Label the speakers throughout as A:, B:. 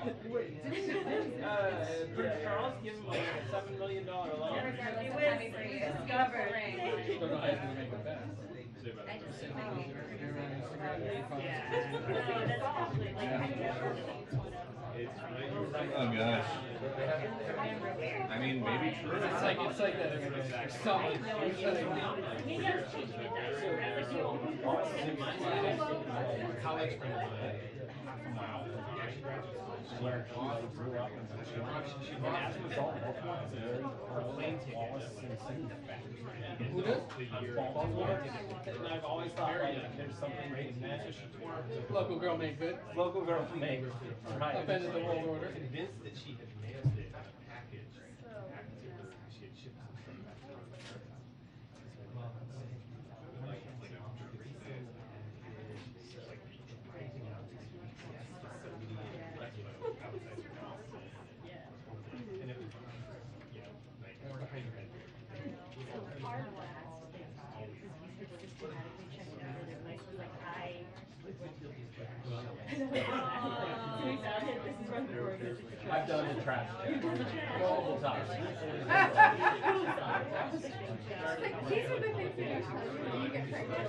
A: Prince Charles give him like a $7 million loan.
B: He was discovered.
C: Don't know how he's gonna make it back.
B: I just think
D: Oh gosh. I mean, maybe true.
C: It's like that every day. Solid.
A: College friend of mine, half a mile where she grew up and she lost the result her plane tickets
C: Who does?
A: and I've always thought like there's something in that. So she tore up the
C: Local girl made good.
A: local girl made right.
C: Upended the world order.
A: Convinced that she had mailed it as a package. She had shipped something back to her. And it was, you know, like behind her head. I've done the trash multiple times.
E: These are the things that you when you get pregnant.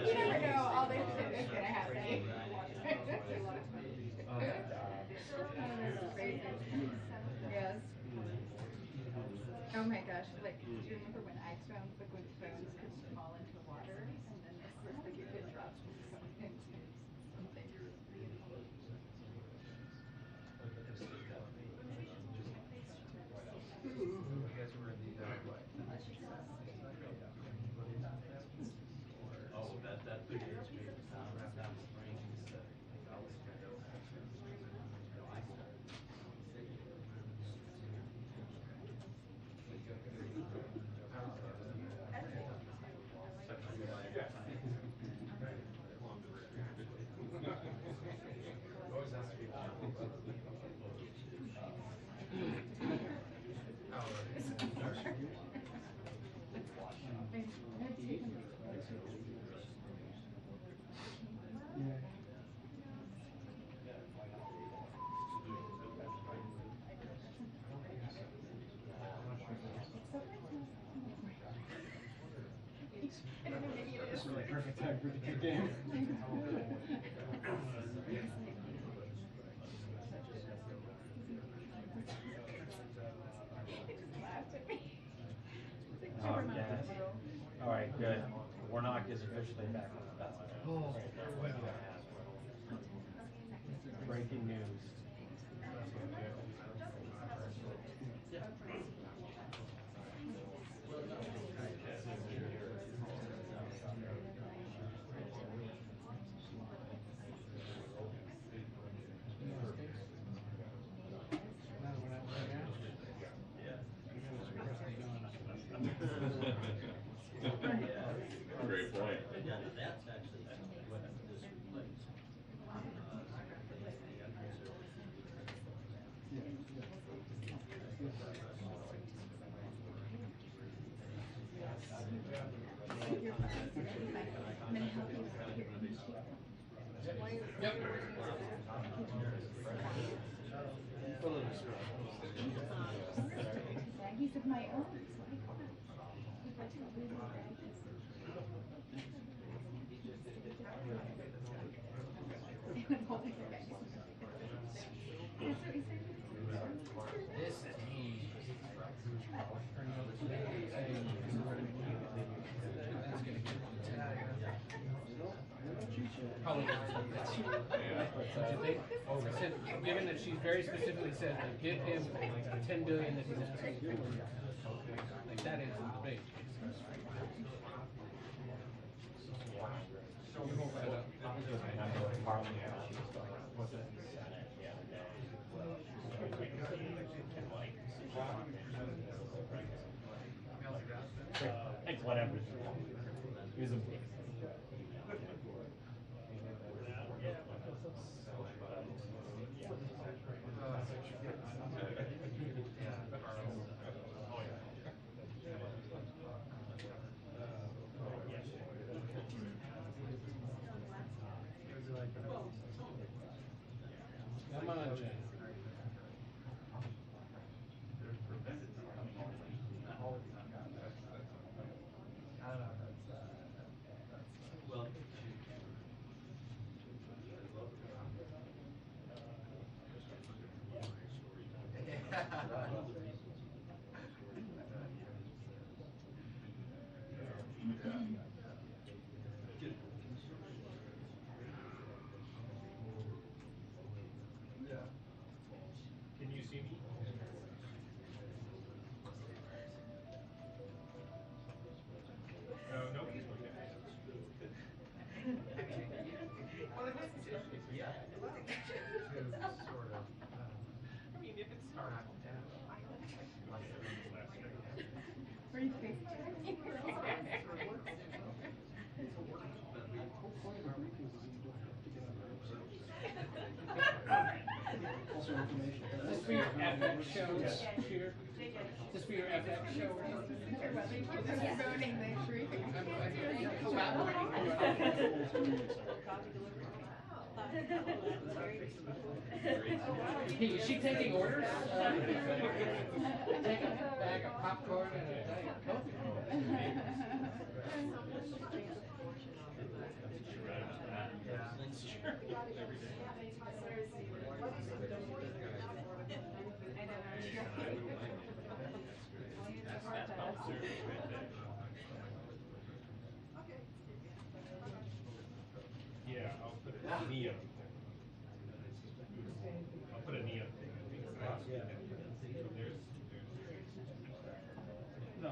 E: You never know all this shit is gonna happen. Yes. Oh my gosh! Like, do you remember when iPhones, like when phones could fall into water, and then this was like if it drops from something into something.
F: Oh, that big
A: It's really perfect time for the game.
F: Oh, yes. All right, good. Warnock is officially back on the ballot.
C: Oh,
F: Breaking news.
D: Great point.
F: That's actually what this replaced.
C: Yep.
E: He said my own.
C: Probably. Said, given that she very specifically said to give him the $10 billion that he's asking for, like that is the debate. You hold that up.
F: It's whatever. Use them.
C: Come on, Jen.
A: Can you see me? No, nobody's looking at me.
G: Well, it was yeah. Well, sort of. I mean, if it's started down,
E: Were you face checking?
C: Just for your FX shows here. Just for your FX show or something.
E: Voting next week.
C: Hey, is she taking orders? Take a bag of popcorn and a Diet Coke.
A: Yeah, I'll put a neon thing. I'll put a neon thing. There's
F: No.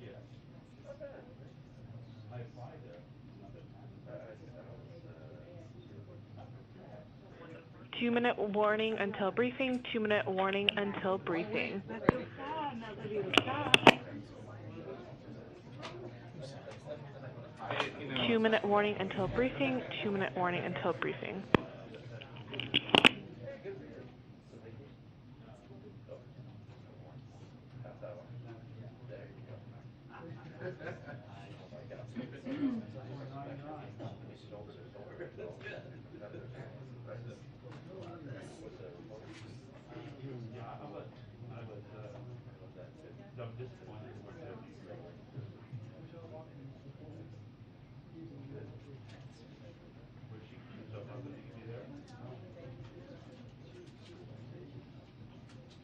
F: Yeah. I applied there.
H: 2-minute warning until briefing. 2-minute warning until briefing. 2-minute warning until briefing. 2-minute warning until briefing.
A: I'm disappointed in myself. Was she so how could she be there?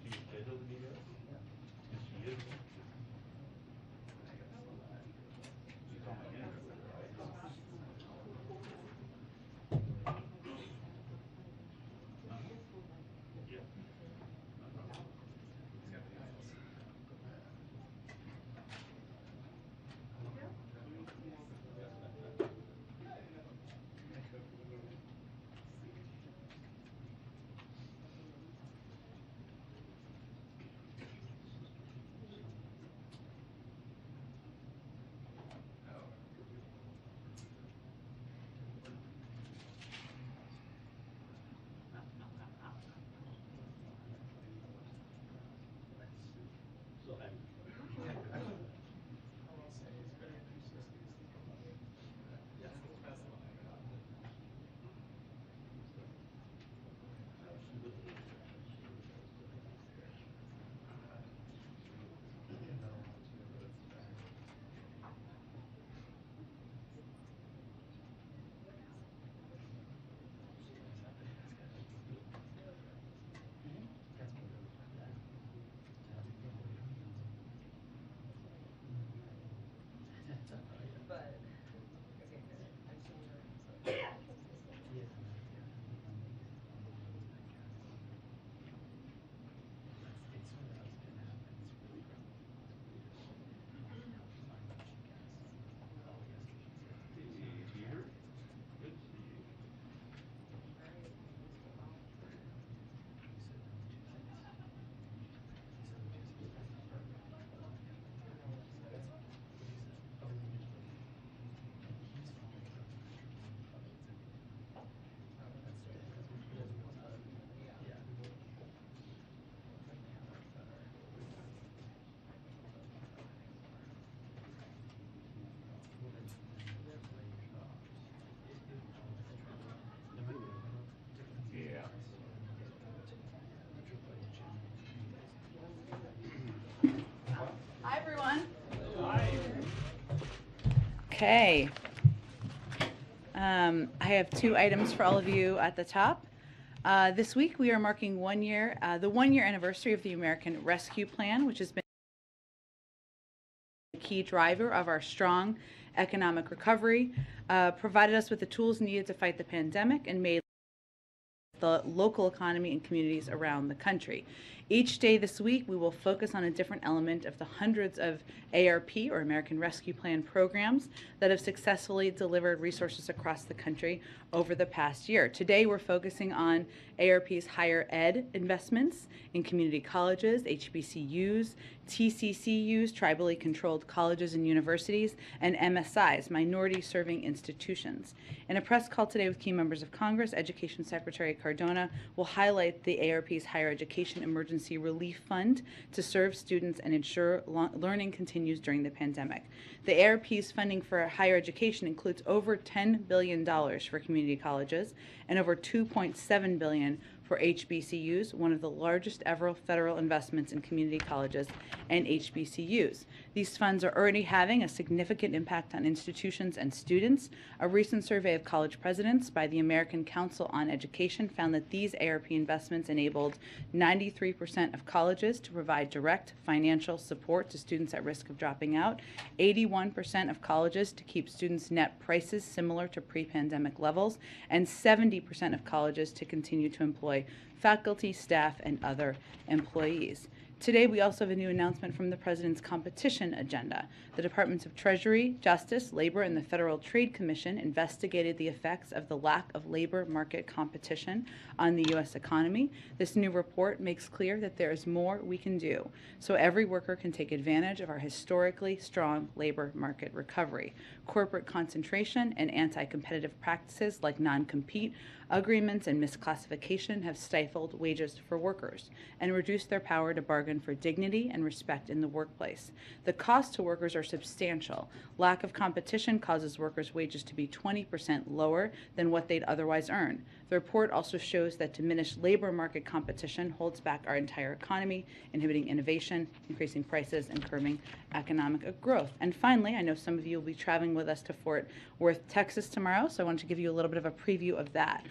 A: She was scheduled to be there? Yes, she is.
I: Okay. I have 2 items for all of you at the top. This week we are marking the 1-year anniversary of the American Rescue Plan, which has been a key driver of our strong economic recovery, provided us with the tools needed to fight the pandemic, and made the local economy and communities around the country. Each day this week, we will focus on a different element of the hundreds of ARP, or American Rescue Plan programs, that have successfully delivered resources across the country over the past year. Today, we're focusing on ARP's higher ed investments in community colleges, HBCUs, TCCUs, tribally controlled colleges and universities, and MSIs, minority serving institutions. In a press call today with key members of Congress, Education Secretary Cardona will highlight the ARP's Higher Education Emergency Relief Fund to serve students and ensure learning continues during the pandemic. The ARP's funding for higher education includes over $10 billion for community colleges and over $2.7 billion for HBCUs, one of the largest ever federal investments in community colleges and HBCUs. These funds are already having a significant impact on institutions and students. A recent survey of college presidents by the American Council on Education found that these ARP investments enabled 93% of colleges to provide direct financial support to students at risk of dropping out, 81% of colleges to keep students' net prices similar to pre-pandemic levels, and 70% of colleges to continue to employ faculty, staff, and other employees. Today, we also have a new announcement from the President's competition agenda. The Departments of Treasury, Justice, Labor, and the Federal Trade Commission investigated the effects of the lack of labor market competition on the U.S. economy. This new report makes clear that there is more we can do so every worker can take advantage of our historically strong labor market recovery. Corporate concentration and anti-competitive practices like non-compete agreements and misclassification have stifled wages for workers and reduced their power to bargain for dignity and respect in the workplace. The costs to workers are substantial. Lack of competition causes workers' wages to be 20% lower than what they'd otherwise earn. The report also shows that diminished labor market competition holds back our entire economy, inhibiting innovation, increasing prices, and curbing economic growth. And finally, I know some of you will be traveling with us to Fort Worth, Texas tomorrow, so I wanted to give you a little bit of a preview of that.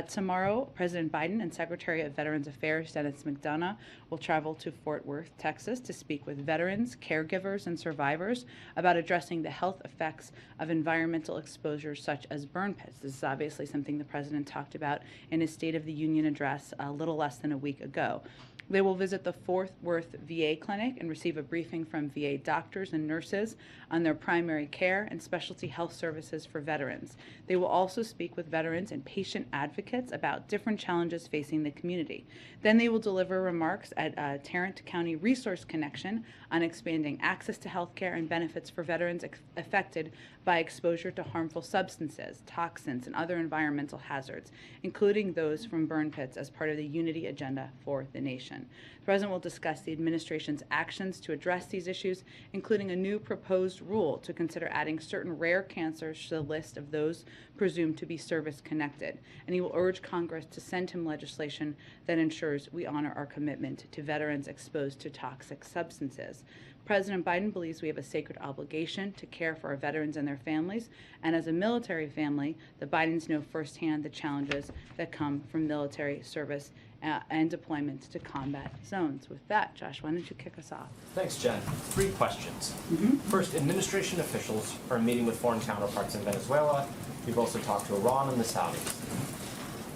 I: Tomorrow, President Biden and Secretary of Veterans Affairs Dennis McDonough will travel to Fort Worth, Texas to speak with veterans, caregivers, and survivors about addressing the health effects of environmental exposures such as burn pits. This is obviously something the President talked about in his State of the Union address a little less than a week ago. They will visit the Fort Worth VA clinic and receive a briefing from VA doctors and nurses on their primary care and specialty health services for veterans. They will also speak with veterans and patient advocates about different challenges facing the community. Then they will deliver remarks at Tarrant County Resource Connection on expanding access to health care and benefits for veterans affected by exposure to harmful substances, toxins, and other environmental hazards, including those from burn pits, as part of the Unity Agenda for the Nation. The President will discuss the administration's actions to address these issues, including a new proposed rule to consider adding certain rare cancers to the list of those presumed to be service-connected. And he will urge Congress to send him legislation that ensures we honor our commitment to veterans exposed to toxic substances. President Biden believes we have a sacred obligation to care for our veterans and their families, and as a military family, the Bidens know firsthand the challenges that come from military service and deployment to combat zones. With that, Josh, why don't you kick us off?
A: Thanks, Jen. 3 questions. First, administration officials are meeting with foreign counterparts in Venezuela. We've also talked to Iran and the Saudis.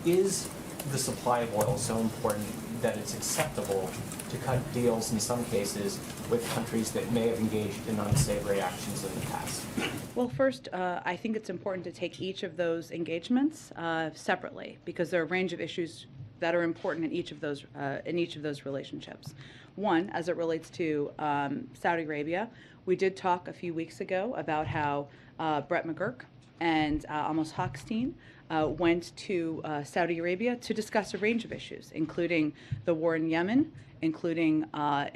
A: Is the supply of oil so important that it's acceptable to cut deals in some cases with countries that may have engaged in unsavory actions in the past?
I: Well, first, I think it's important to take each of those engagements separately, because there are a range of issues that are important in each of those relationships. One, as it relates to Saudi Arabia, we did talk a few weeks ago about how Brett McGurk and Amos Hochstein went to Saudi Arabia to discuss a range of issues, including the war in Yemen, including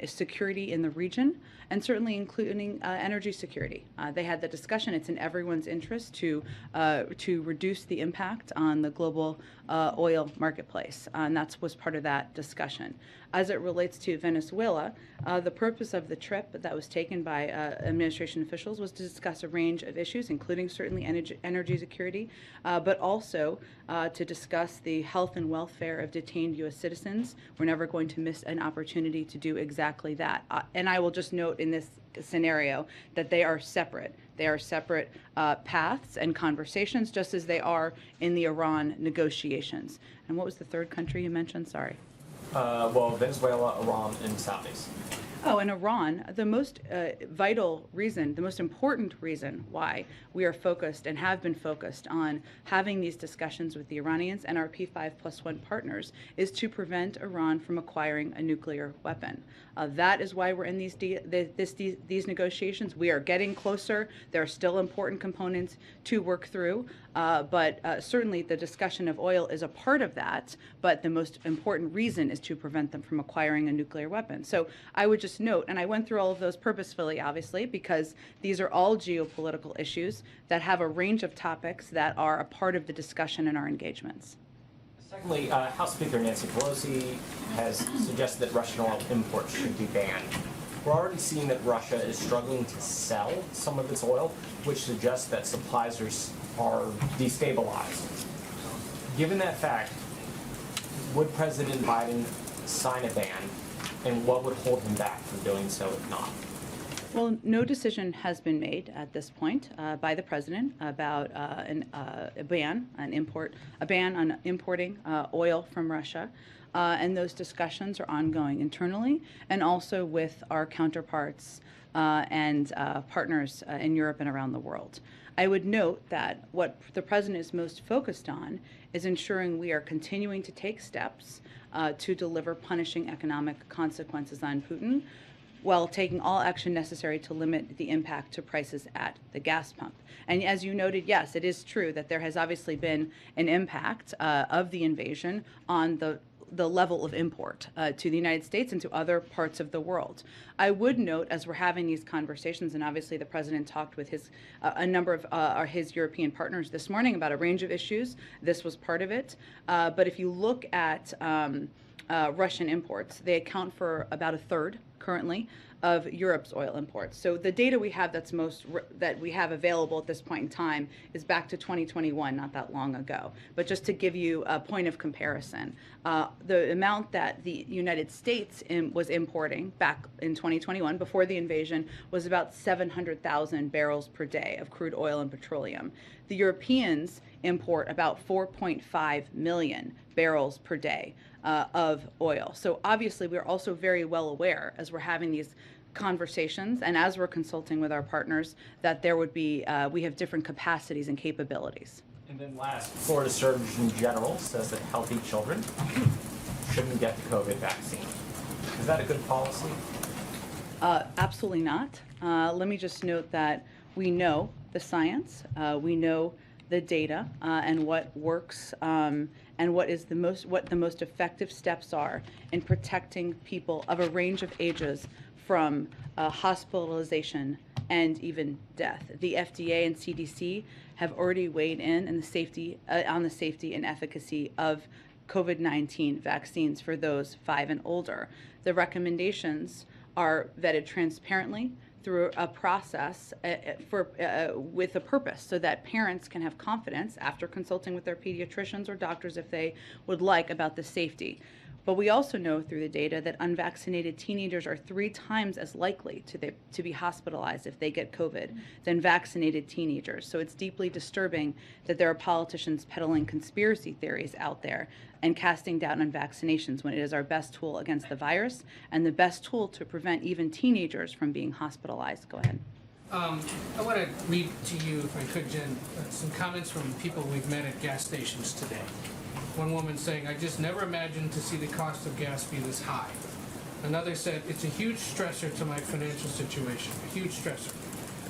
I: security in the region. and certainly including energy security. They had the discussion. It's in everyone's interest to reduce the impact on the global oil marketplace, and that was part of that discussion. As it relates to Venezuela, the purpose of the trip that was taken by administration officials was to discuss a range of issues, including certainly energy security, but also to discuss the health and welfare of detained U.S. citizens. We're never going to miss an opportunity to do exactly that. And I will just note in this scenario that they are separate. They are separate paths and conversations, just as they are in the Iran negotiations. And what was the third country you mentioned? Sorry.
A: Well, Venezuela, Iran, and Saudis.
I: Oh, and Iran, the most vital reason, the most important reason why we are focused and have been focused on having these discussions with the Iranians and our P5+1 partners is to prevent Iran from acquiring a nuclear weapon. That is why we're in these negotiations. We are getting closer. There are still important components to work through, but certainly the discussion of oil is a part of that, but the most important reason is to prevent them from acquiring a nuclear weapon. So I would just note, and I went through all of those purposefully, obviously, because these are all geopolitical issues that have a range of topics that are a part of the discussion in our engagements.
A: Secondly, House Speaker Nancy Pelosi has suggested that Russian oil imports should be banned. We're already seeing that Russia is struggling to sell some of its oil, which suggests that supplies are destabilized. Given that fact, would President Biden sign a ban, and what would hold him back from doing so if not?
I: Well, no decision has been made at this point by the president about a ban on importing oil from Russia. And those discussions are ongoing internally and also with our counterparts and partners in Europe and around the world. I would note that what the president is most focused on is ensuring we are continuing to take steps to deliver punishing economic consequences on Putin, while taking all action necessary to limit the impact to prices at the gas pump. And as you noted, yes, it is true that there has obviously been an impact of the invasion on the level of import to the United States and to other parts of the world. I would note, as we're having these conversations, and obviously the president talked with a number of his European partners this morning about a range of issues. This was part of it. But if you look at Russian imports, they account for about a third currently of Europe's oil imports. So the data we have that we have available at this point in time is back to 2021, not that long ago. But just to give you a point of comparison, the amount that the United States was importing back in 2021 before the invasion was about 700,000 barrels per day of crude oil and petroleum. The Europeans import about 4.5 million barrels per day of oil. So obviously we're also very well aware, as we're having these conversations and as we're consulting with our partners, that there would be, we have different capacities and capabilities.
A: And then last, Florida Surgeon General says that healthy children shouldn't get the COVID vaccine. Is that a good policy?
I: Absolutely not. Let me just note that we know the science, we know the data, and what works, and what the most effective steps are in protecting people of a range of ages from hospitalization and even death. The FDA and CDC have already weighed in on the safety and efficacy of COVID-19 vaccines for those 5 and older. The recommendations are vetted transparently through a process with a purpose, so that parents can have confidence after consulting with their pediatricians or doctors if they would like about the safety. But we also know through the data that unvaccinated teenagers are 3 times as likely to be hospitalized if they get COVID than vaccinated teenagers. So it's deeply disturbing that there are politicians peddling conspiracy theories out there and casting doubt on vaccinations when it is our best tool against the virus and the best tool to prevent even teenagers from being hospitalized. Go ahead.
C: I want to read to you, if I could, Jen, some comments from people we've met at gas stations today. One woman saying, "I just never imagined to see the cost of gas be this high." Another said, "It's a huge stressor to my financial situation, a huge stressor.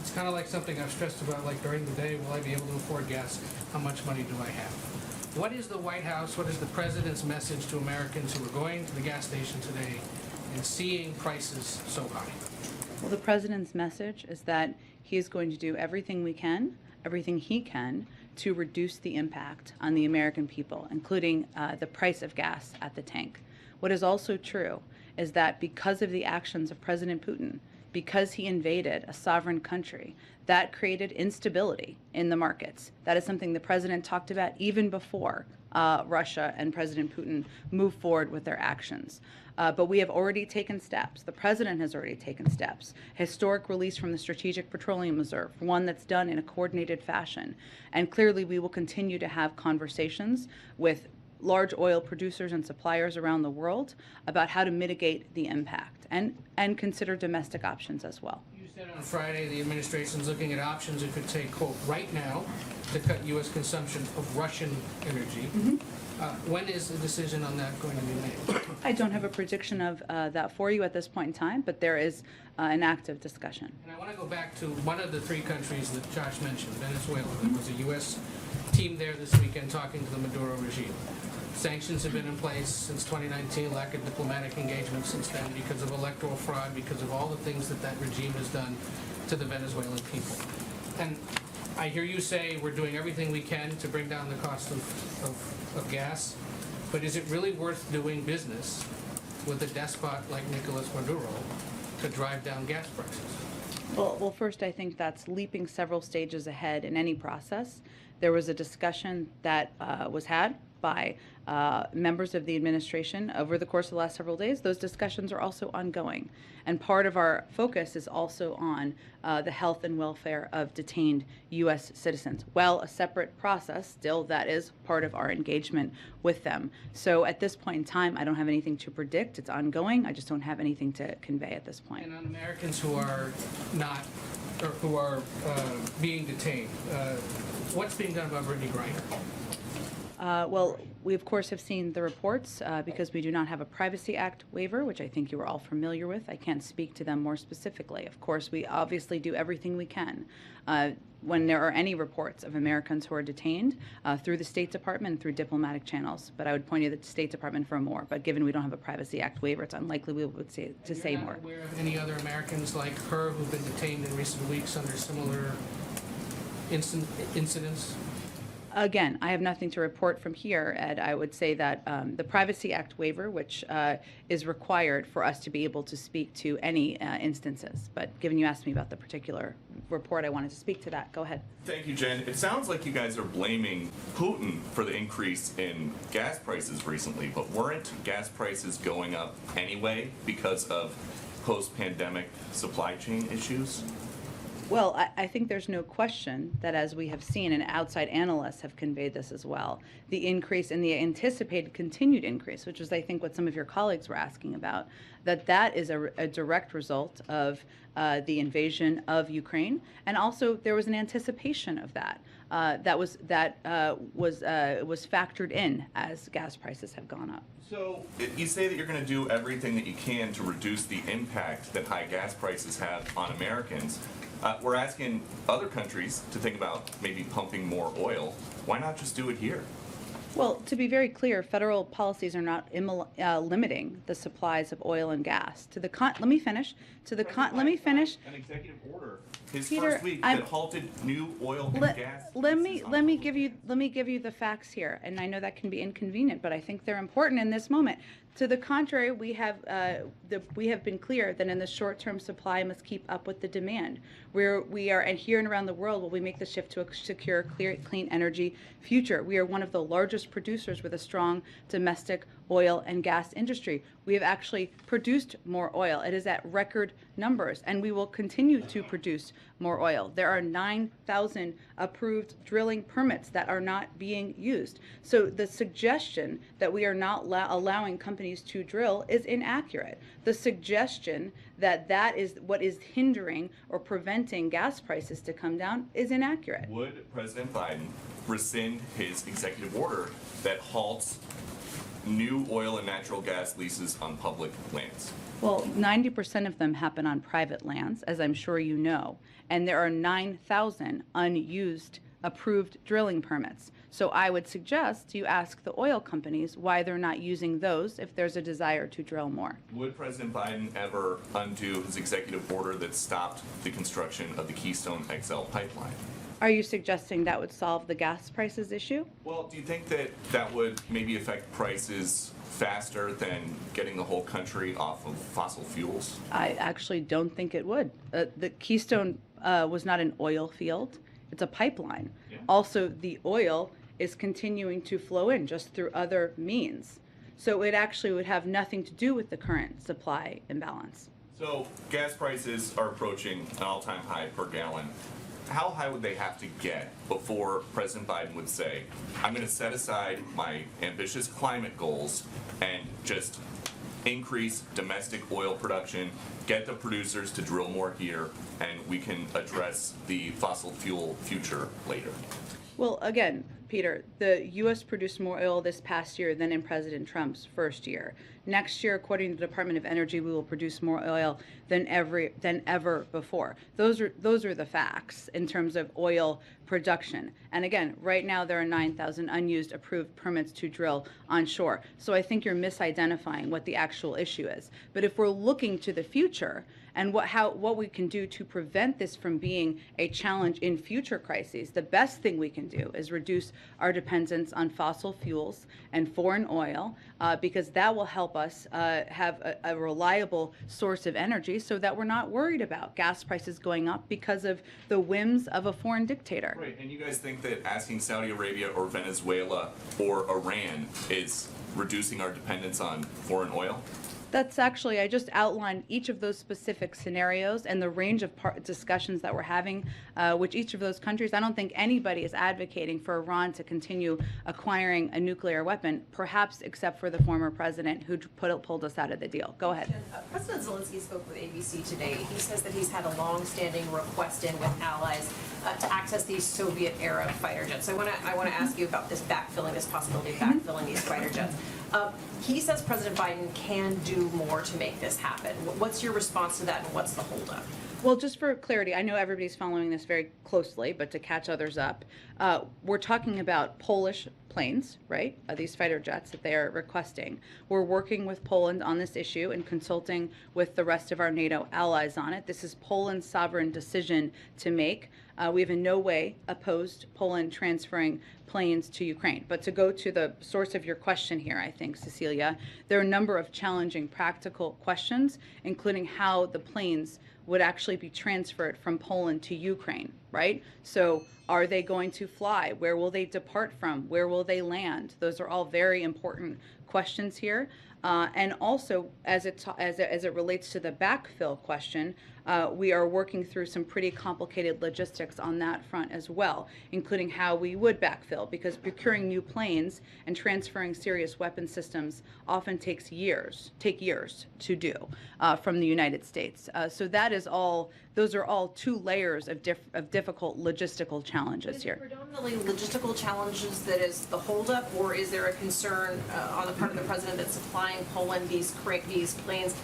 C: It's kind of like something I've stressed about, like during the day, will I be able to afford gas? How much money do I have?" What is the White House, what is the President's message to Americans who are going to the gas station today and seeing prices so high?
I: Well, the president's message is that he is going to do everything he can, to reduce the impact on the American people, including the price of gas at the tank. What is also true is that because of the actions of President Putin, because he invaded a sovereign country, that created instability in the markets. That is something the president talked about even before Russia and President Putin moved forward with their actions. But we have already taken steps. The president has already taken steps. Historic release from the Strategic Petroleum Reserve, one that's done in a coordinated fashion. And clearly we will continue to have conversations with large oil producers and suppliers around the world about how to mitigate the impact and consider domestic options as well.
C: You said on Friday the administration's looking at options it could take, quote, right now to cut U.S. consumption of Russian energy. When is the decision on that going to be made?
I: I don't have a prediction of that for you at this point in time, but there is an active discussion.
C: And I want to go back to one of the three countries that Josh mentioned, Venezuela. There was a U.S. team there this weekend talking to the Maduro regime. Sanctions have been in place since 2019, lack of diplomatic engagement since then because of electoral fraud, because of all the things that that regime has done to the Venezuelan people. And I hear you say we're doing everything we can to bring down the cost of gas, but is it really worth doing business with a despot like Nicolas Maduro to drive down gas prices?
I: Well, first, I think that's leaping several stages ahead in any process. There was a discussion that was had by members of the administration over the course of the last several days. Those discussions are also ongoing. And part of our focus is also on the health and welfare of detained U.S. citizens. While a separate process, still that is part of our engagement with them. So at this point in time, I don't have anything to predict. It's ongoing. I just don't have anything to convey at this point.
C: And on Americans who are not, or who are being detained, what's being done about Brittany Griner?
I: Well, we of course have seen the reports because we do not have a Privacy Act waiver, which I think you are all familiar with. I can't speak to them more specifically. Of course, we obviously do everything we can when there are any reports of Americans who are detained through the State Department and through diplomatic channels. But I would point you to the State Department for more. But given we don't have a Privacy Act waiver, it's unlikely we would say more.
C: You're not aware of any other Americans like her who've been detained in recent weeks under similar incidents?
I: Again, I have nothing to report from here, Ed. I would say that the Privacy Act waiver, which is required for us to be able to speak to any instances. But given you asked me about the particular report, I wanted to speak to that. Go ahead.
J: Thank you, Jen. It sounds like you guys are blaming Putin for the increase in gas prices recently, but weren't gas prices going up anyway because of post-pandemic supply chain issues?
I: Well, I think there's no question that, as we have seen, and outside analysts have conveyed this as well, the increase and the anticipated continued increase, which is, I think, what some of your colleagues were asking about, that is a direct result of the invasion of Ukraine, and also there was an anticipation of that was factored in as gas prices have gone up.
J: So you say that you're going to do everything that you can to reduce the impact that high gas prices have on Americans. We're asking other countries to think about maybe pumping more oil. Why not just do it here?
I: Well, to be very clear, federal policies are not limiting the supplies of oil and gas. Let me finish. Let me finish.
J: An executive order his
I: Peter,
J: first week that halted new oil and gas.
I: Let me give you the facts here, and I know that can be inconvenient, but I think they're important in this moment. To the contrary, we have been clear that in the short-term supply must keep up with the demand. We are, and here and around the world, will we make the shift to a secure, clean energy future. We are one of the largest producers with a strong domestic oil and gas industry. We have actually produced more oil. It is at record numbers, and we will continue to produce more oil. There are 9,000 approved drilling permits that are not being used. So the suggestion that we are not allowing companies to drill is inaccurate. The suggestion that that is what is hindering or preventing gas prices to come down is inaccurate.
J: Would President Biden rescind his executive order that halts new oil and natural gas leases on public lands?
I: Well, 90% of them happen on private lands, as I'm sure you know, and there are 9,000 unused approved drilling permits. So I would suggest you ask the oil companies why they're not using those if there's a desire to drill more.
J: Would President Biden ever undo his executive order that stopped the construction of the Keystone XL pipeline?
I: Are you suggesting that would solve the gas prices issue?
J: Well, do you think that that would maybe affect prices faster than getting the whole country off of fossil fuels?
I: I actually don't think it would. The Keystone was not an oil field. It's a pipeline.
J: Yeah.
I: Also, the oil is continuing to flow in just through other means. So it actually would have nothing to do with the current supply imbalance.
J: So gas prices are approaching an all-time high per gallon. How high would they have to get before President Biden would say, I'm going to set aside my ambitious climate goals and just increase domestic oil production, get the producers to drill more here, and we can address the fossil fuel future later?
I: Well, again, Peter, the U.S. produced more oil this past year than in President Trump's first year. Next year, according to the Department of Energy, we will produce more oil than ever before. Those are the facts in terms of oil production. And again, right now there are 9,000 unused approved permits to drill onshore. So I think you're misidentifying what the actual issue is. But if we're looking to the future and what we can do to prevent this from being a challenge in future crises, the best thing we can do is reduce our dependence on fossil fuels and foreign oil, because that will help us have a reliable source of energy so that we're not worried about gas prices going up because of the whims of a foreign dictator.
J: Right, and you guys think that asking Saudi Arabia or Venezuela or Iran is reducing our dependence on foreign oil?
I: That's actually, I just outlined each of those specific scenarios and the range of discussions that we're having with each of those countries. I don't think anybody is advocating for Iran to continue acquiring a nuclear weapon, perhaps except for the former president who pulled us out of the deal. Go ahead.
K: President Zelensky spoke with ABC today. He says that he's had a long-standing request in with allies to access these Soviet-era fighter jets. So I want to ask you about this possibility of backfilling these fighter jets. He says President Biden can do more to make this happen. What's your response to that, and what's the holdup?
I: Well, just for clarity, I know everybody's following this very closely, but to catch others up, we're talking about Polish planes, right? These fighter jets that they are requesting. We're working with Poland on this issue and consulting with the rest of our NATO allies on it. This is Poland's sovereign decision to make. We have in no way opposed Poland transferring planes to Ukraine. But to go to the source of your question here, I think, Cecilia, there are a number of challenging practical questions, including how the planes would actually be transferred from Poland to Ukraine, right? So are they going to fly? Where will they depart from? Where will they land? Those are all very important questions here. And also, as it relates to the backfill question, we are working through some pretty complicated logistics on that front as well, including how we would backfill, because procuring new planes and transferring serious weapon systems often take years to do from the United States. So that is all. Those are all two layers of difficult logistical challenges here.
K: Predominantly logistical challenges that is the holdup, or is there a concern on the part of the president that supplying Poland these planes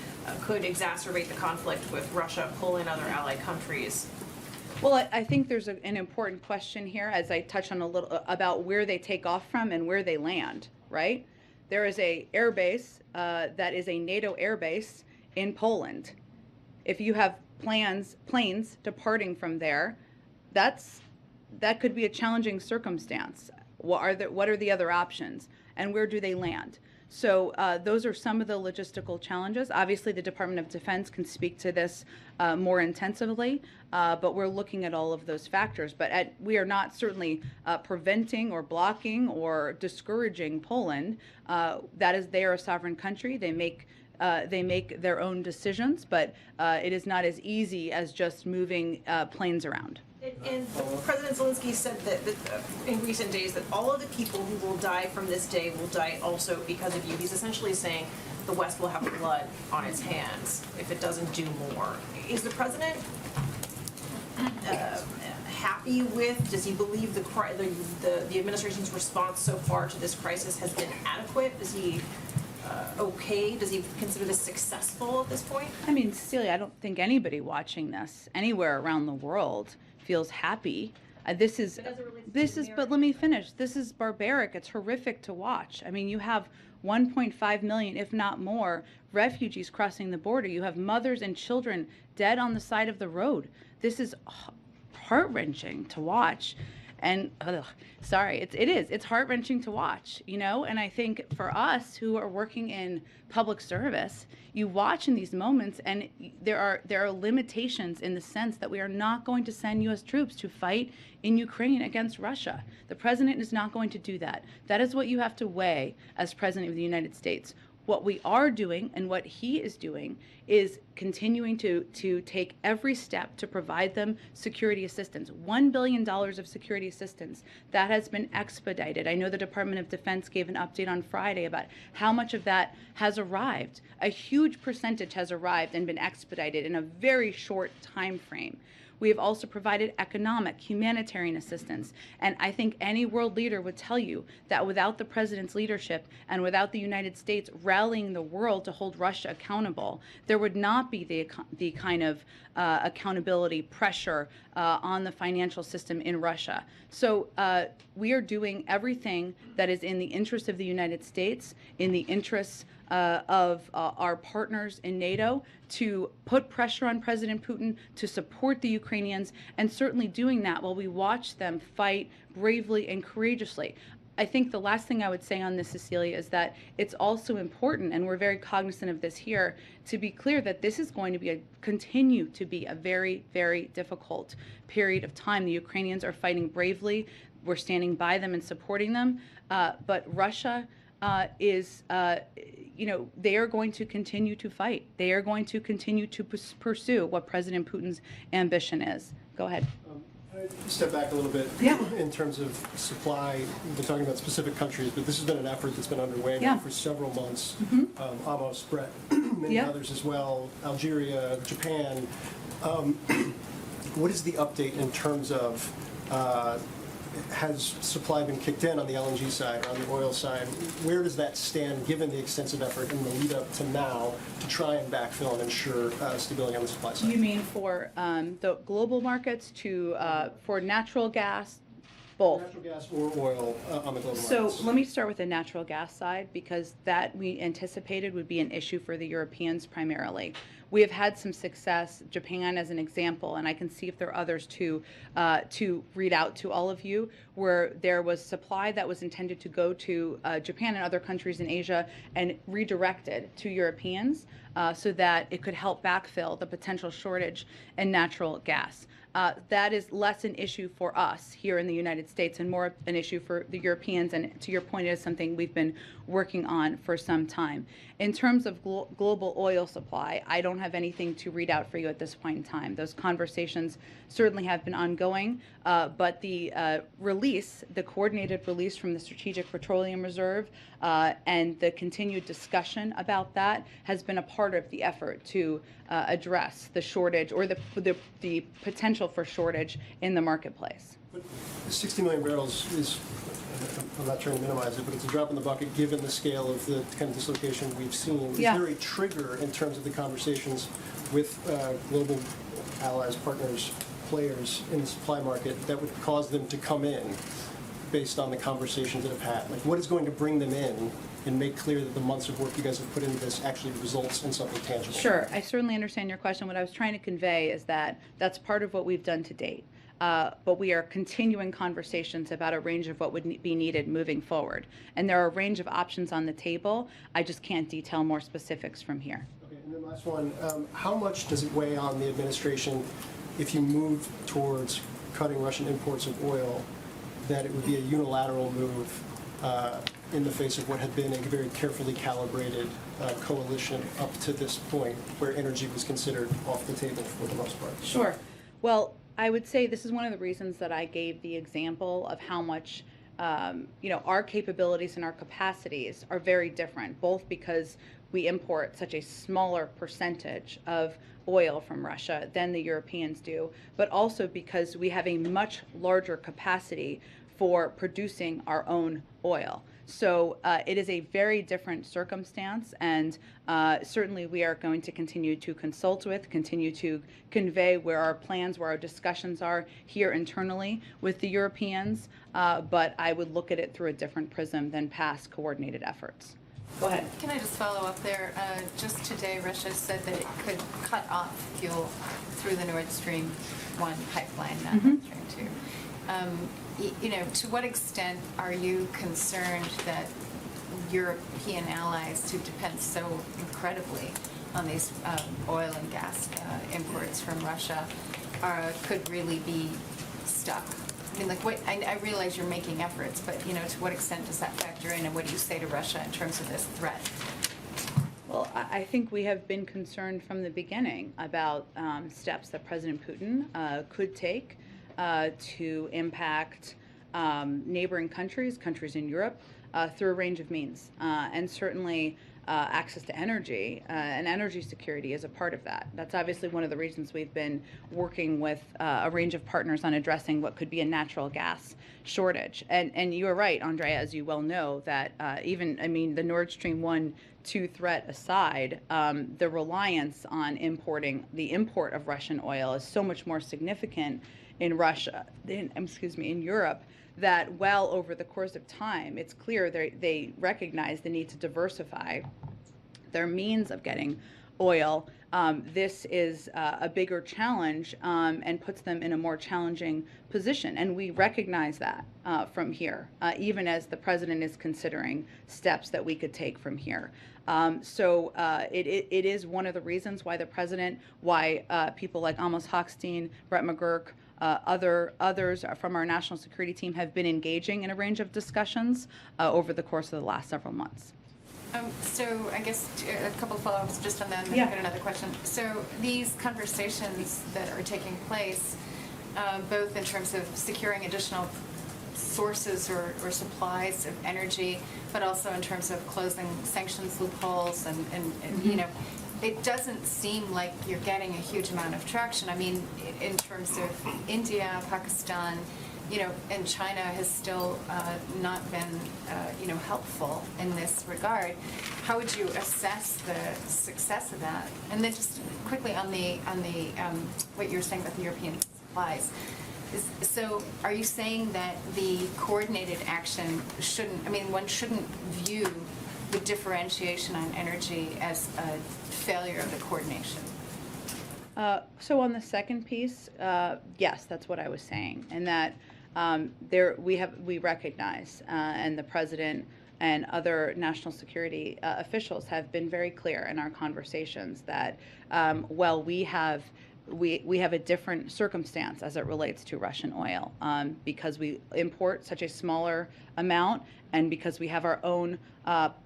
K: could exacerbate the conflict with Russia, Poland, other allied countries?
I: Well, I think there's an important question here, as I touched on a little, about where they take off from and where they land, right? There is a air base that is a NATO air base in Poland. If you have planes departing from there, that could be a challenging circumstance. What are the other options, and where do they land? So those are some of the logistical challenges. Obviously, the Department of Defense can speak to this more intensively, but we're looking at all of those factors. But we are not certainly preventing or blocking or discouraging Poland. They are a sovereign country. They make their own decisions, but it is not as easy as just moving planes around.
K: And President Zelensky said that in recent days that all of the people who will die from this day will die also because of you. He's essentially saying the West will have blood on its hands if it doesn't do more. Is the president happy with? Does he believe the administration's response so far to this crisis has been adequate? Is he okay? Does he consider this successful at this point?
I: I mean, Cecilia, I don't think anybody watching this anywhere around the world feels happy But let me finish. This is barbaric. It's horrific to watch. I mean, you have 1.5 million, if not more, refugees crossing the border. You have mothers and children dead on the side of the road. This is heart-wrenching to watch. And it's heart-wrenching to watch, you know? And I think for us who are working in public service, you watch in these moments and there are limitations in the sense that we are not going to send US troops to fight in Ukraine against Russia. The president is not going to do that. That is what you have to weigh as president of the United States. What we are doing and what he is doing is continuing to take every step to provide them security assistance. $1 billion of security assistance that has been expedited. I know the Department of Defense gave an update on Friday about how much of that has arrived. A huge percentage has arrived and been expedited in a very short time frame. We have also provided economic, humanitarian assistance. And I think any world leader would tell you that without the president's leadership and without the United States rallying the world to hold Russia accountable, there would not be the kind of accountability pressure on the financial system in Russia. So we are doing everything that is in the interest of the United States, in the interests of our partners in NATO, to put pressure on President Putin to support the Ukrainians, and certainly doing that while we watch them fight bravely and courageously. I think the last thing I would say on this, Cecilia, is that it's also important, and we're very cognizant of this here, to be clear that this is going to continue to be a very, very difficult period of time. The Ukrainians are fighting bravely. We're standing by them and supporting them. But Russia they are going to continue to fight. They are going to continue to pursue what President Putin's ambition is. Go ahead.
L: Step back a little bit.
I: Yeah.
L: In terms of supply. We've been talking about specific countries, but this has been an effort that's been underway now for several months. Amos, Brett, many others as well, Algeria, Japan. What is the update in terms of has supply been kicked in on the LNG side or on the oil side? Where does that stand given the extensive effort in the lead up to now to try and backfill and ensure stability on the supply side?
I: You mean for the global markets, for natural gas? Both.
L: Natural gas or oil on the global markets.
I: So let me start with the natural gas side, because that we anticipated would be an issue for the Europeans primarily. We have had some success, Japan as an example, and I can see if there are others to read out to all of you, where there was supply that was intended to go to Japan and other countries in Asia and redirected to Europeans so that it could help backfill the potential shortage in natural gas. That is less an issue for us here in the United States and more an issue for the Europeans, and to your point, it is something we've been working on for some time. In terms of global oil supply, I don't have anything to read out for you at this point in time. Those conversations certainly have been ongoing, but the the coordinated release from the Strategic Petroleum Reserve and the continued discussion about that has been a part of the effort to address the shortage or the potential for shortage in the marketplace.
L: But 60 million barrels is, I'm not trying to minimize it, but it's a drop in the bucket given the scale of the kind of dislocation we've seen. Is there a trigger in terms of the conversations with global allies, partners, players in the supply market that would cause them to come in based on the conversations that have had? Like, what is going to bring them in and make clear that the months of work you guys have put into this actually results in something tangible?
I: Sure. I certainly understand your question. What I was trying to convey is that that's part of what we've done to date. But we are continuing conversations about a range of what would be needed moving forward. And there are a range of options on the table. I just can't detail more specifics from here.
L: Okay, and then last one. How much does it weigh on the administration if you move towards cutting Russian imports of oil, that it would be a unilateral move in the face of what had been a very carefully calibrated coalition up to this point where energy was considered off the table for the most part?
I: Sure. Well, I would say this is one of the reasons that I gave the example of how much our capabilities and our capacities are very different, both because we import such a smaller percentage of oil from Russia than the Europeans do, but also because we have a much larger capacity for producing our own oil. So it is a very different circumstance, and certainly we are going to continue to consult with, continue to convey where our plans, where our discussions are here internally with the Europeans, but I would look at it through a different prism than past coordinated efforts. Go ahead.
E: Can I just follow up there? Just today, Russia said that it could cut off fuel through the Nord Stream 1 pipeline, not Nord Stream 2. To what extent are you concerned that European allies who depend so incredibly on these oil and gas imports from Russia could really be stuck? I mean, I realize you're making efforts, but, to what extent does that factor in, and what do you say to Russia in terms of this threat?
I: Well, I think we have been concerned from the beginning about steps that President Putin could take to impact neighboring countries in Europe, through a range of means. And certainly access to energy and energy security is a part of that. That's obviously one of the reasons we've been working with a range of partners on addressing what could be a natural gas shortage. And you are right, Andrea, as you well know, that the Nord Stream 1-2 threat aside, the reliance on the import of Russian oil is so much more significant in Europe, that well over the course of time, it's clear they recognize the need to diversify their means of getting oil. This is a bigger challenge and puts them in a more challenging position. And we recognize that from here, even as the president is considering steps that we could take from here. So it is one of the reasons why why people like Amos Hochstein, Brett McGurk, others from our national security team have been engaging in a range of discussions over the course of the last several months.
E: So I guess a couple of follow-ups just on that, and then I've got another question. So these conversations that are taking place, both in terms of securing additional sources or supplies of energy, but also in terms of closing sanctions loopholes and it doesn't seem like you're getting a huge amount of traction. I mean, in terms of India, Pakistan, and China has still not been, helpful in this regard. How would you assess the success of that? And then just quickly on the what you were saying about the European supplies. So are you saying that the coordinated action one shouldn't view the differentiation on energy as a failure of the coordination?
I: So on the second piece, yes, that's what I was saying, and that we recognize, and the president and other national security officials have been very clear in our conversations that we have a different circumstance as it relates to Russian oil, because we import such a smaller amount and because we have our own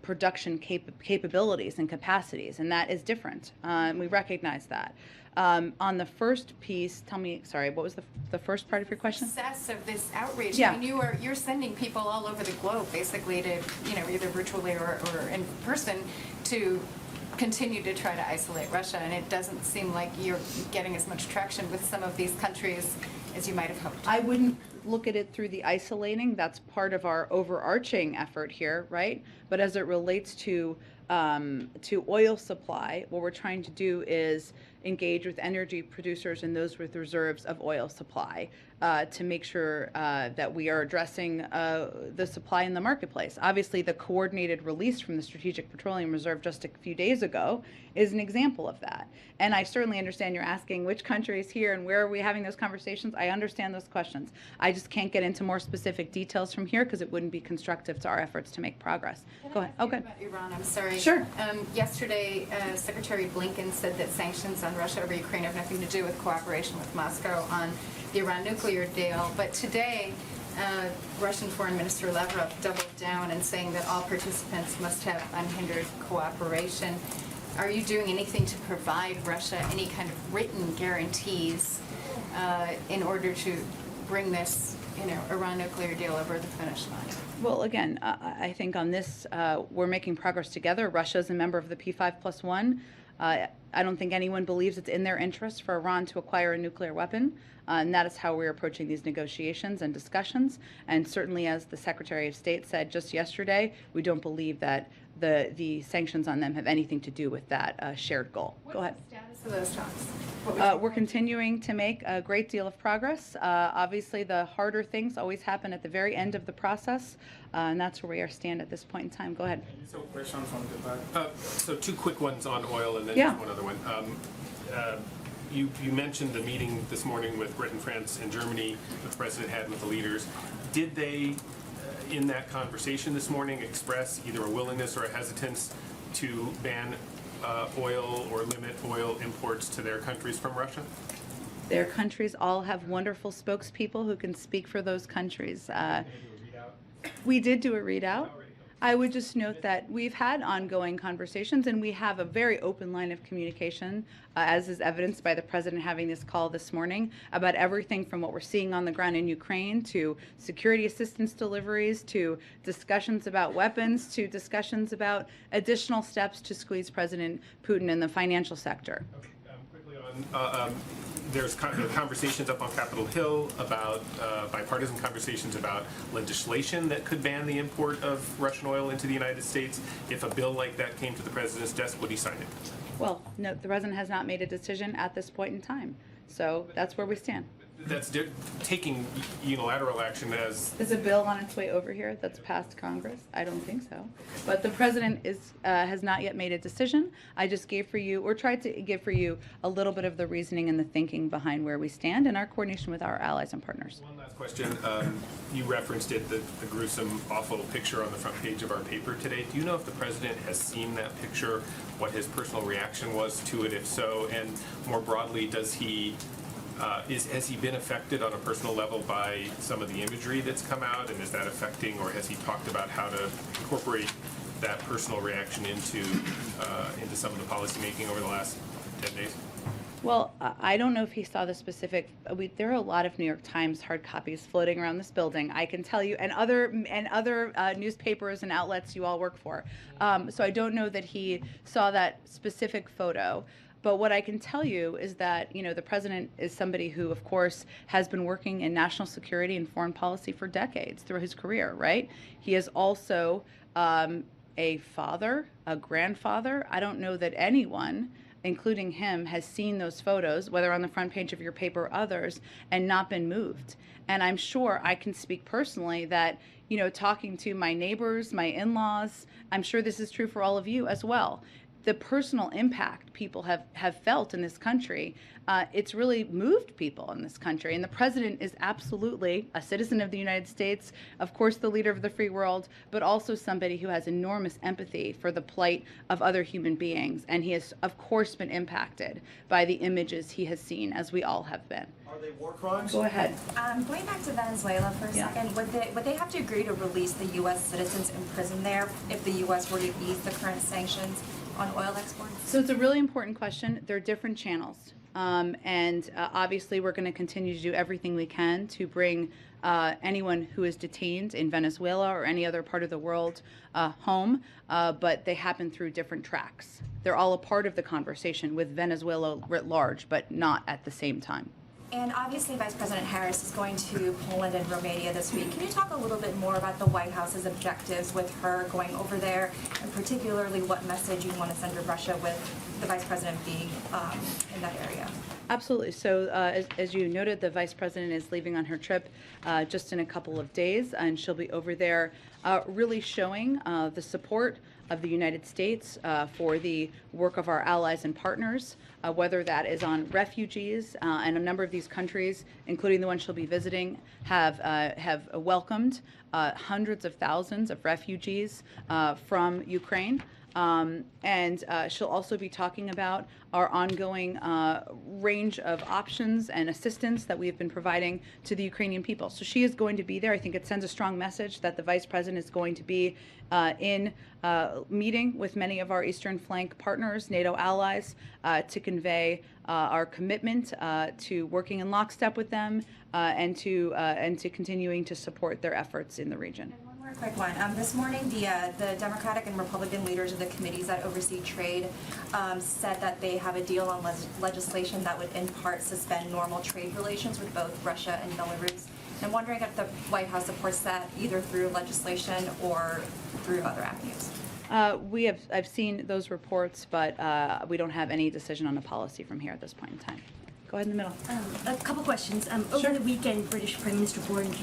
I: production capabilities and capacities, and that is different. We recognize that. On the first piece, tell me, sorry, what was the first part of your question?
E: Success of this outreach.
I: Yeah.
E: I mean, you're sending people all over the globe, basically, to either virtually or in person, to continue to try to isolate Russia, and it doesn't seem like you're getting as much traction with some of these countries as you might have hoped.
I: I wouldn't look at it through the isolating. That's part of our overarching effort here, right? But as it relates to oil supply, what we're trying to do is engage with energy producers and those with reserves of oil supply to make sure that we are addressing the supply in the marketplace. Obviously, the coordinated release from the Strategic Petroleum Reserve just a few days ago is an example of that. And I certainly understand you're asking which country is here and where are we having those conversations. I understand those questions. I just can't get into more specific details from here because it wouldn't be constructive to our efforts to make progress. Go ahead. Okay.
E: About Iran, I'm sorry.
I: Sure.
E: Yesterday, Secretary Blinken said that sanctions on Russia over Ukraine have nothing to do with cooperation with Moscow on the Iran nuclear deal. But today, Russian Foreign Minister Lavrov doubled down in saying that all participants must have unhindered cooperation. Are you doing anything to provide Russia any kind of written guarantees in order to bring this, Iran nuclear deal over the finish line?
I: Well, again, I think on this, we're making progress together. Russia is a member of the P5+1. I don't think anyone believes it's in their interest for Iran to acquire a nuclear weapon. And that is how we're approaching these negotiations and discussions. And certainly, as the Secretary of State said just yesterday, we don't believe that the sanctions on them have anything to do with that shared goal. Go ahead.
E: What's the status of those talks?
I: We're continuing to make a great deal of progress. Obviously, the harder things always happen at the very end of the process, and that's where we stand at this point in time. Go ahead.
M: So, question from the back. So, two quick ones on oil, and then
I: Yeah.
M: just one other one. You mentioned the meeting this morning with Britain, France, and Germany that the president had with the leaders. Did they, in that conversation this morning, express either a willingness or a hesitance to ban oil or limit oil imports to their countries from Russia?
I: Their countries all have wonderful spokespeople who can speak for those countries. We did do a readout. I would just note that we've had ongoing conversations, and we have a very open line of communication, as is evidenced by the president having this call this morning, about everything from what we're seeing on the ground in Ukraine to security assistance deliveries to discussions about weapons to discussions about additional steps to squeeze President Putin in the financial sector.
M: Okay, quickly on, there's conversations up on Capitol Hill about bipartisan conversations about legislation that could ban the import of Russian oil into the United States. If a bill like that came to the president's desk, would he sign it?
I: Well, no, the president has not made a decision at this point in time. So that's where we stand.
M: That's taking unilateral action as...
I: Is a bill on its way over here that's passed Congress? I don't think so. But the president has not yet made a decision. I just gave for you, or tried to give for you, a little bit of the reasoning and the thinking behind where we stand in our coordination with our allies and partners.
M: One last question. You referenced it, the gruesome, awful picture on the front page of our paper today. Do you know if the president has seen that picture, what his personal reaction was to it, if so? And more broadly, does he... has he been affected on a personal level by some of the imagery that's come out, and is that affecting, or has he talked about how to incorporate that personal reaction into some of the policy making over the last 10 days?
I: Well, I don't know if he saw the specific. There are a lot of New York Times hard copies floating around this building. I can tell you, and other newspapers and outlets you all work for. So I don't know that he saw that specific photo. But what I can tell you is that, you know, the president is somebody who, of course, has been working in national security and foreign policy for decades through his career, right? He is also a father, a grandfather. I don't know that anyone, including him, has seen those photos, whether on the front page of your paper or others, and not been moved. And I'm sure I can speak personally that, you know, talking to my neighbors, my in-laws, I'm sure this is true for all of you as well. The personal impact people have felt in this country, it's really moved people in this country. And the president is absolutely a citizen of the United States, of course the leader of the free world, but also somebody who has enormous empathy for the plight of other human beings. And he has, of course, been impacted by the images he has seen, as we all have been.
L: Are they war crimes?
I: Go ahead.
B: Going back to Venezuela for a second, would they have to agree to release the U.S. citizens imprisoned there if the U.S. were to ease the current sanctions on oil exports?
I: So it's a really important question. There are different channels. And obviously, we're going to continue to do everything we can to bring anyone who is detained in Venezuela or any other part of the world home, but they happen through different tracks. They're all a part of the conversation with Venezuela writ large, but not at the same time.
B: And obviously, Vice President Harris is going to Poland and Romania this week. Can you talk a little bit more about the White House's objectives with her going over there, and particularly what message you want to send to Russia with the Vice President being in that area?
I: Absolutely. So as you noted, the Vice President is leaving on her trip just in a couple of days, and she'll be over there really showing the support of the United States for the work of our allies and partners, whether that is on refugees, and a number of these countries, including the one she'll be visiting, have welcomed hundreds of thousands of refugees from Ukraine. And she'll also be talking about our ongoing range of options and assistance that we have been providing to the Ukrainian people. So she is going to be there. I think it sends a strong message that the Vice President is going to be in meeting with many of our Eastern Flank partners, NATO allies, to convey our commitment to working in lockstep with them and to continuing to support their efforts in the region.
B: One more Super quick one. This morning, the Democratic and Republican leaders of the committees that oversee trade said that they have a deal on legislation that would in part suspend normal trade relations with both Russia and Belarus. I'm wondering if the White House supports that either through legislation or through other avenues.
I: I've seen those reports, but we don't have any decision on a policy from here at this point in time. Go ahead in the middle.
N: A couple questions. Over the weekend, British Prime Minister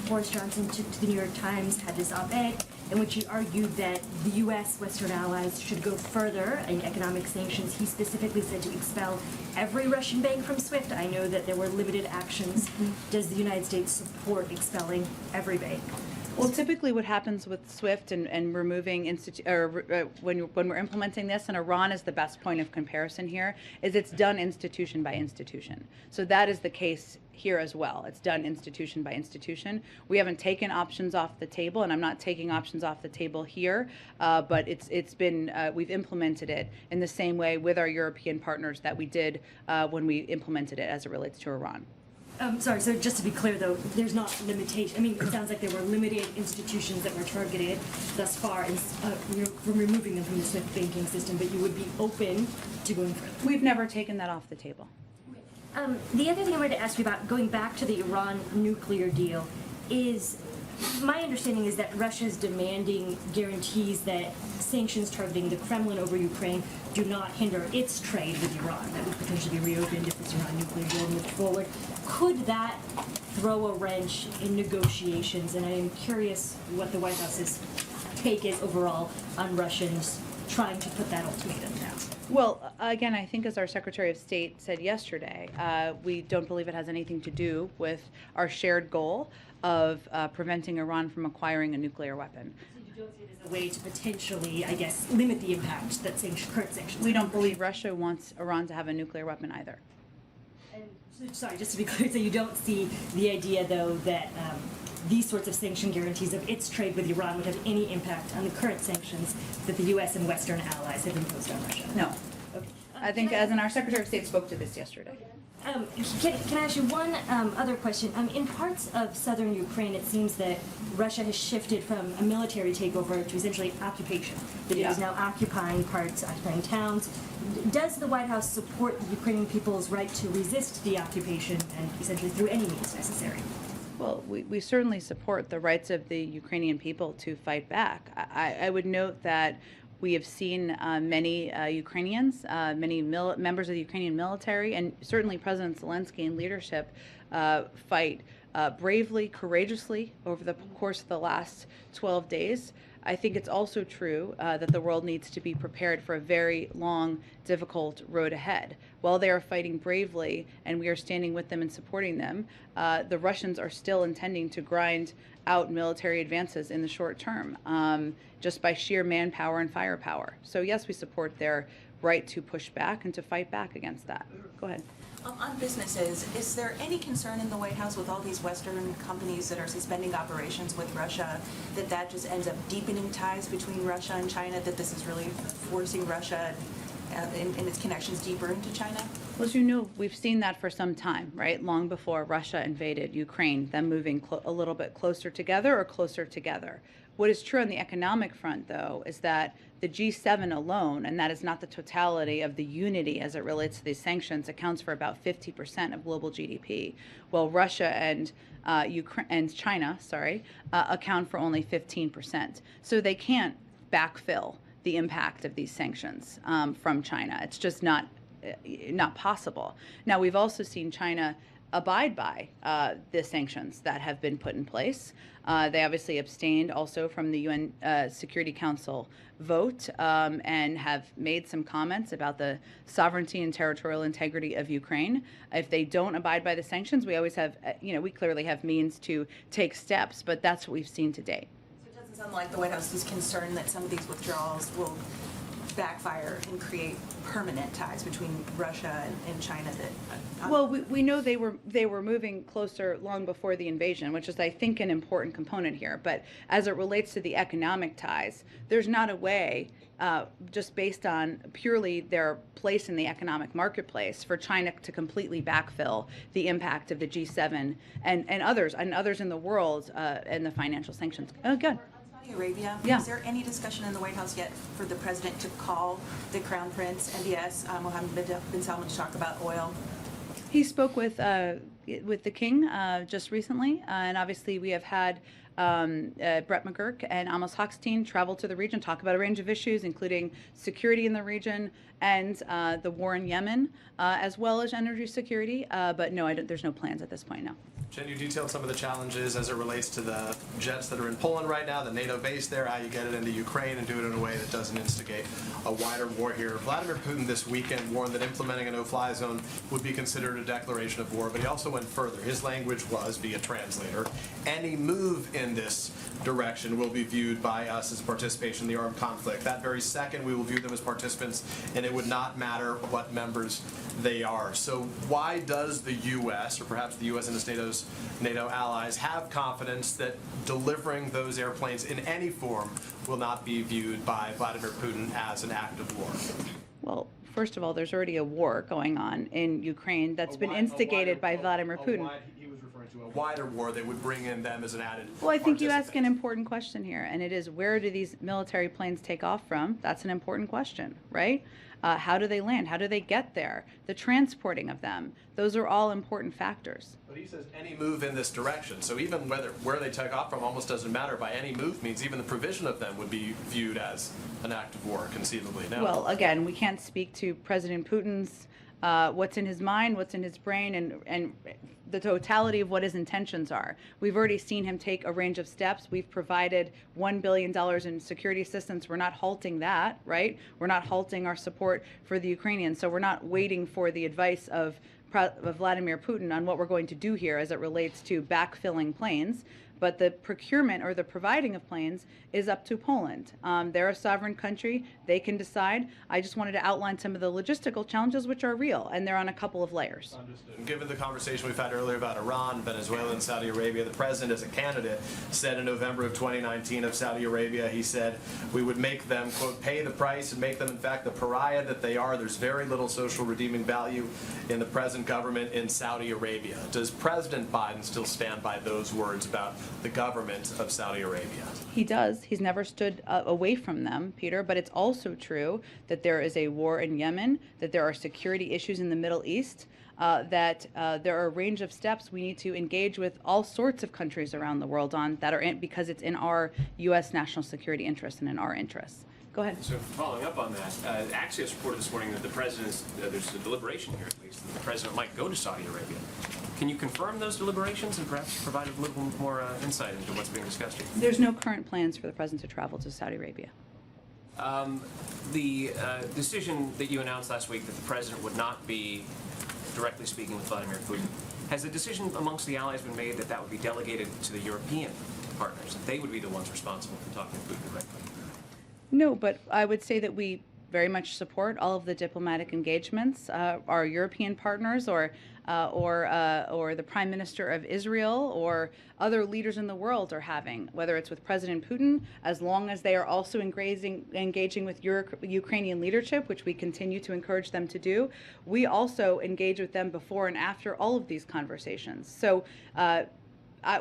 N: Boris Johnson took to the New York Times, had this op-ed in which he argued that the U.S. Western allies should go further in economic sanctions. He specifically said to expel every Russian bank from SWIFT. I know that there were limited actions. Does the United States support expelling every bank?
I: Well, typically what happens with SWIFT and removing when we're implementing this, and Iran is the best point of comparison here, is it's done institution by institution. So that is the case here as well. It's done institution by institution. We haven't taken options off the table, and I'm not taking options off the table here, but it's been we've implemented it in the same way with our European partners that we did when we implemented it as it relates to Iran.
N: Sorry, so just to be clear though, there's not limitation. I mean, it sounds like there were limited institutions that were targeted thus far from removing them from the SWIFT banking system, but you would be open to going further.
I: We've never taken that off the table.
N: The other thing I wanted to ask you about, going back to the Iran nuclear deal, is my understanding is that Russia is demanding guarantees that sanctions targeting the Kremlin over Ukraine do not hinder its trade with Iran. That would potentially be reopened if this Iran nuclear deal moved forward. Could that throw a wrench in negotiations? And I am curious what the White House's take is overall on Russians trying to put that ultimatum down.
I: Well, again, I think as our Secretary of State said yesterday, we don't believe it has anything to do with our shared goal of preventing Iran from acquiring a nuclear weapon.
N: So you don't see it as a way to potentially, I guess, limit the impact that current sanctions.
I: We don't believe Russia wants Iran to have a nuclear weapon either.
N: And so, sorry, just to be clear, so you don't see the idea, though, that these sorts of sanction guarantees of its trade with Iran would have any impact on the current sanctions that the U.S. and Western allies have imposed on Russia?
I: No.
N: Okay.
I: I think, as in our Secretary of State spoke to this yesterday.
N: Can I ask you one other question? In parts of southern Ukraine, it seems that Russia has shifted from a military takeover to essentially occupation. That it is now occupying parts, occupying towns. Does the White House support the Ukrainian people's right to resist the occupation and essentially through any means necessary?
I: Well, we certainly support the rights of the Ukrainian people to fight back. I would note that we have seen many Ukrainians, many members of the Ukrainian military, and certainly President Zelensky and leadership fight bravely, courageously over the course of the last 12 days. I think it's also true that the world needs to be prepared for a very long, difficult road ahead. While they are fighting bravely and we are standing with them and supporting them, the Russians are still intending to grind out military advances in the short term, just by sheer manpower and firepower. So yes, we support their right to push back and to fight back against that. Go ahead.
O: On businesses, is there any concern in the White House with all these Western companies that are suspending operations with Russia, that just ends up deepening ties between Russia and China, that this is really forcing Russia and its connections deeper into China?
I: Well, as you know, we've seen that for some time, right? Long before Russia invaded Ukraine, them moving a little bit closer together or closer together. What is true on the economic front, though, is that the G7 alone, and that is not the totality of the unity as it relates to these sanctions, accounts for about 50% of global GDP, while Russia and China, account for only 15%. So they can't backfill the impact of these sanctions from China. It's just not possible. Now, we've also seen China abide by the sanctions that have been put in place. They obviously abstained also from the UN Security Council vote and have made some comments about the sovereignty and territorial integrity of Ukraine. If they don't abide by the sanctions, we always have, we clearly have means to take steps, but that's what we've seen to date.
O: So it doesn't sound like the White House is concerned that some of these withdrawals will backfire and create permanent ties between Russia and China.
I: Well, we know they were moving closer long before the invasion, which is, I think, an important component here. But as it relates to the economic ties, there's not a way, just based on purely their place in the economic marketplace, for China to completely backfill the impact of the G7 and others in the world and the financial sanctions. Oh, good.
O: Saudi Arabia,
I: Yeah.
O: is there any discussion in the White House yet for the president to call the Crown Prince, MBS, Mohammed bin Salman, to talk about oil?
I: He spoke with the king just recently, and obviously we have had Brett McGurk and Amos Hochstein travel to the region, talk about a range of issues, including security in the region and the war in Yemen, as well as energy security. But no, there's no plans at this point, no.
P: Jen, you detailed some of the challenges as it relates to the jets that are in Poland right now, the NATO base there, how you get it into Ukraine and do it in a way that doesn't instigate a wider war here. Vladimir Putin this weekend warned that implementing a no-fly zone would be considered a declaration of war, but he also went further. His language was, via translator, any move in this direction will be viewed by us as participation in the armed conflict. That very second, we will view them as participants, and it would not matter what members they are. So why does the U.S., or perhaps the U.S. and its NATO allies, have confidence that delivering those airplanes in any form will not be viewed by Vladimir Putin as an act of war?
I: Well, first of all, there's already a war going on in Ukraine that's been instigated by Vladimir Putin.
P: He was referring to a wider war that would bring in them as an added
I: Well, I think you ask
P: participant.
I: an important question here, and it is, where do these military planes take off from? That's an important question, right? How do they land? How do they get there? The transporting of them. Those are all important factors.
P: But he says any move in this direction. So even where they take off from almost doesn't matter. By any move means even the provision of them would be viewed as an act of war, conceivably. Now,
I: Well, again, we can't speak to President Putin's what's in his mind, what's in his brain, and the totality of what his intentions are. We've already seen him take a range of steps. We've provided $1 billion in security assistance. We're not halting that, right? We're not halting our support for the Ukrainians. So we're not waiting for the advice of Vladimir Putin on what we're going to do here as it relates to backfilling planes. But the procurement or the providing of planes is up to Poland. They're a sovereign country. They can decide. I just wanted to outline some of the logistical challenges, which are real, and they're on a couple of layers.
P: understood. Given the conversation we've had earlier about Iran, Venezuela, and Saudi Arabia, the president, as a candidate, said in November of 2019 of Saudi Arabia, he said, we would make them, quote, pay the price and make them, in fact, the pariah that they are. There's very little social redeeming value in the present government in Saudi Arabia. Does President Biden still stand by those words about the government of Saudi Arabia?
I: He does. He's never stood away from them, Peter, but it's also true that there is a war in Yemen, that there are security issues in the Middle East, that there are a range of steps we need to engage with all sorts of countries around the world on that are because it's in our U.S. national security interests and in our interests. Go ahead.
M: So following up on that, Axios reported this morning that the president's, there's a deliberation here at least, that the president might go to Saudi Arabia. Can you confirm those deliberations and perhaps provide a little more insight into what's being discussed here?
I: There's no current plans for the president to travel to Saudi Arabia.
M: The decision that you announced last week that the president would not be directly speaking with Vladimir Putin, has the decision amongst the allies been made that that would be delegated to the European partners, that they would be the ones responsible for talking to Putin directly?
I: No, but I would say that we very much support all of the diplomatic engagements our European partners or the Prime Minister of Israel or other leaders in the world are having, whether it's with President Putin, as long as they are also engaging with Ukrainian leadership, which we continue to encourage them to do. We also engage with them before and after all of these conversations. So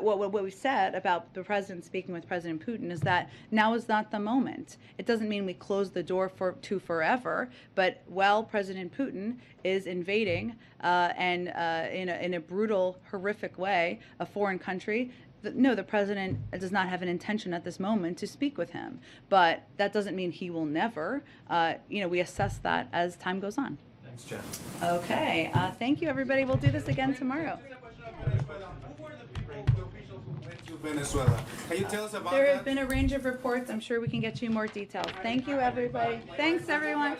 I: what we said about the president speaking with President Putin is that now is not the moment. It doesn't mean we close the door to forever, but while President Putin is invading and in a brutal, horrific way a foreign country, no, the president does not have an intention at this moment to speak with him. But that doesn't mean he will never. We assess that as time goes on.
P: Thanks, Jen.
I: Okay. Thank you, everybody. We'll do this again tomorrow.
Q: Venezuela. Can you tell us about
I: There
Q: that?
I: have been a range of reports. I'm sure we can get you more details. Thank you, everybody. Thanks, everyone.